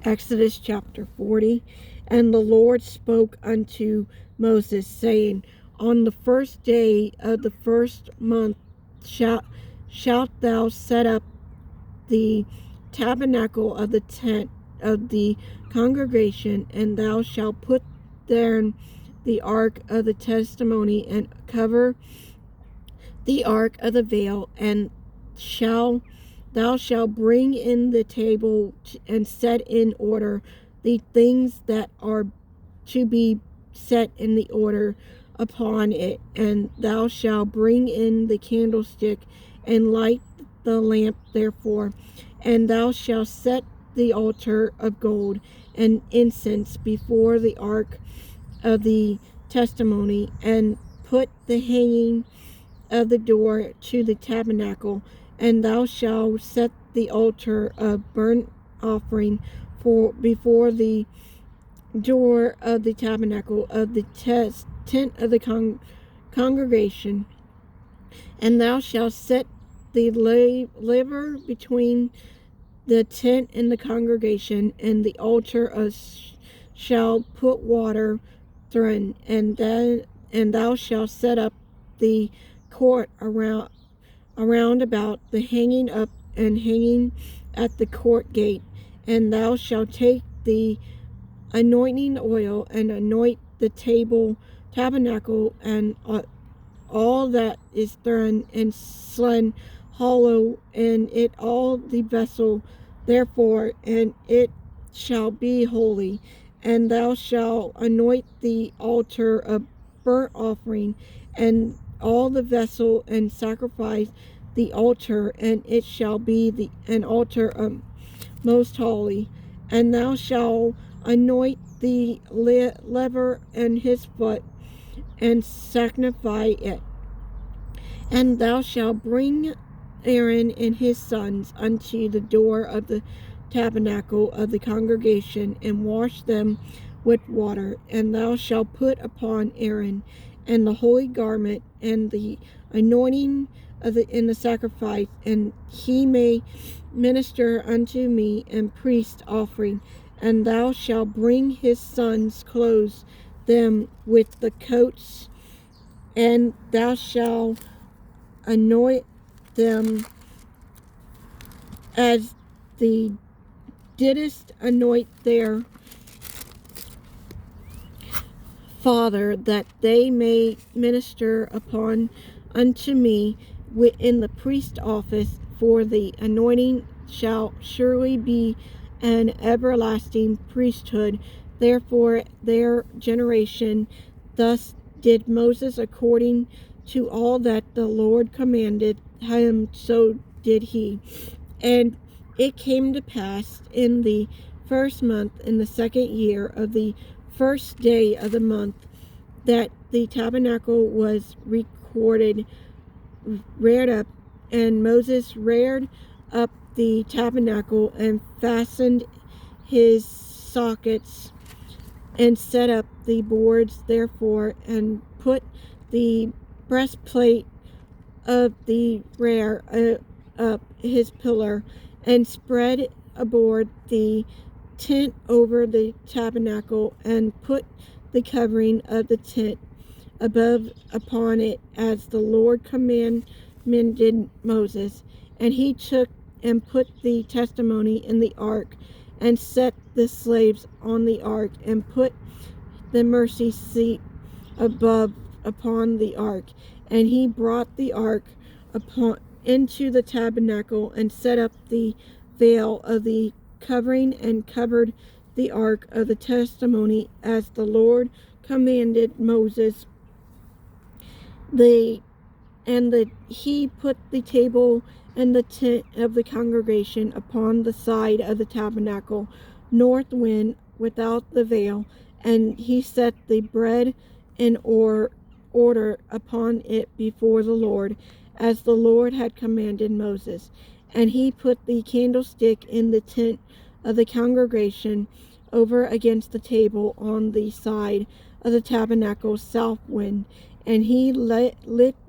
Exodus chapter 40. And the Lord spoke unto Moses, saying, On the first day of the first month shalt thou set up the tabernacle of the tent of the congregation, and thou shalt put therein the ark of the testimony, and cover the ark of the veil, and thou shalt bring in the table and set in order the things that are to be set in the order upon it. And thou shalt bring in the candlestick and light the lamp therefore. And thou shalt set the altar of gold and incense before the ark of the testimony, and put the hanging of the door to the tabernacle. And thou shalt set the altar of burnt offering before the door of the tabernacle of the tent of the congregation. And thou shalt set the laver between the tent and the congregation, and the altar shall put water therein. And thou shalt set up the court around about the hanging up and hanging at the court gate. And thou shalt take the anointing oil and anoint the tabernacle, and all that is therein, and slain hollow, and it all the vessel therefore, and it shall be holy. And thou shalt anoint the altar of burnt offering, and all the vessel, and sacrifice the altar, and it shall be an altar of most holy. And thou shalt anoint the laver and his foot, and sanctify it. And thou shalt bring Aaron and his sons unto the door of the tabernacle of the congregation, and wash them with water. And thou shalt put upon Aaron and the holy garment, and the anointing in the sacrifice, and he may minister unto me and priest offering. And thou shalt bring his sons, clothe them with the coats, and thou shalt anoint them as thou didst anoint their father, that they may minister upon unto me in the priest office. For the anointing shall surely be an everlasting priesthood. Therefore their generation. Thus did Moses according to all that the Lord commanded him, so did he. And it came to pass in the first month, in the second year of the first day of the month, that the tabernacle was reared up. And Moses reared up the tabernacle, and fastened his sockets, and set up the boards therefore, and put the breastplate of the rear up his pillar, and spread abroad the tent over the tabernacle, and put the covering of the tent above upon it, as the Lord commanded Moses. And he took and put the testimony in the ark, and set the slaves on the ark, and put the mercy seat above upon the ark. And he brought the ark into the tabernacle, and set up the veil of the covering, and covered the ark of the testimony, as the Lord commanded Moses. He put the table and the tent of the congregation upon the side of the tabernacle, north wind, without the veil. And he set the bread in order upon it before the Lord, as the Lord had commanded Moses. And he put the candlestick in the tent of the congregation, over against the table on the side of the tabernacle south wind. And he lit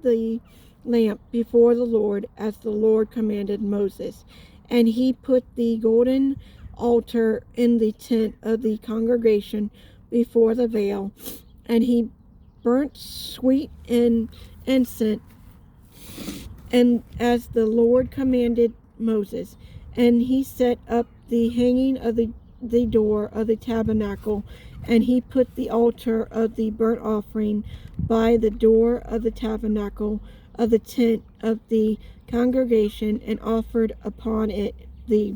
the lamp before the Lord, as the Lord commanded Moses. And he put the golden altar in the tent of the congregation before the veil, and he burnt sweet incense, and as the Lord commanded Moses. And he set up the hanging of the door of the tabernacle, and he put the altar of the burnt offering by the door of the tabernacle of the tent of the congregation, and offered upon it the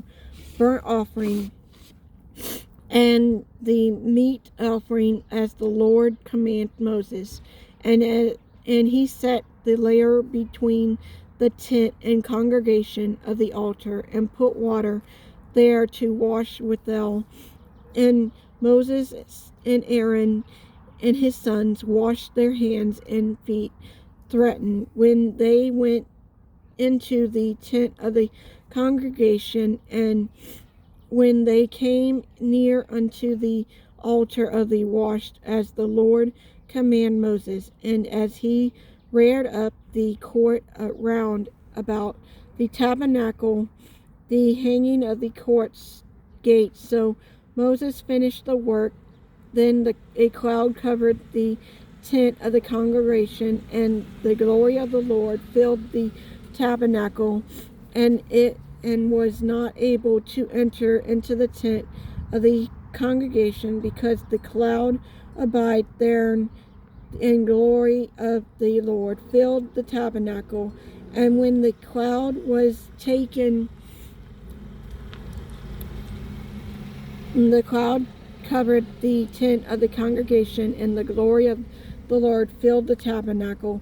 burnt offering and the meat offering as the Lord commanded Moses. And he set the layer between the tent and congregation of the altar, and put water there to wash withal. And Moses and Aaron and his sons washed their hands and feet threatened when they went into the tent of the congregation, and when they came near unto the altar of the washed, as the Lord commanded Moses, and as he reared up the court round about the tabernacle, the hanging of the court's gates. So Moses finished the work. Then a cloud covered the tent of the congregation, and the glory of the Lord filled the tabernacle, and was not able to enter into the tent of the congregation, because the cloud abode there, and glory of the Lord filled the tabernacle. And when the cloud was taken, the cloud covered the tent of the congregation, and the glory of the Lord filled the tabernacle.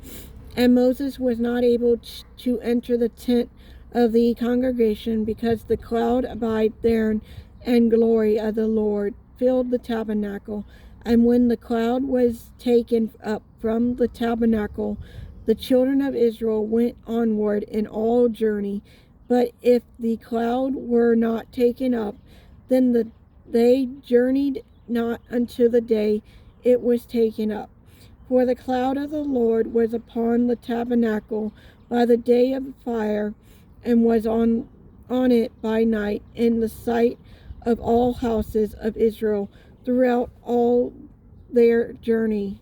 And Moses was not able to enter the tent of the congregation, because the cloud abode there, and glory of the Lord filled the tabernacle. And when the cloud was taken up from the tabernacle, the children of Israel went onward in all journey. But if the cloud were not taken up, then they journeyed not until the day it was taken up. For the cloud of the Lord was upon the tabernacle by the day of fire, and was on it by night, in the sight of all houses of Israel throughout all their journey.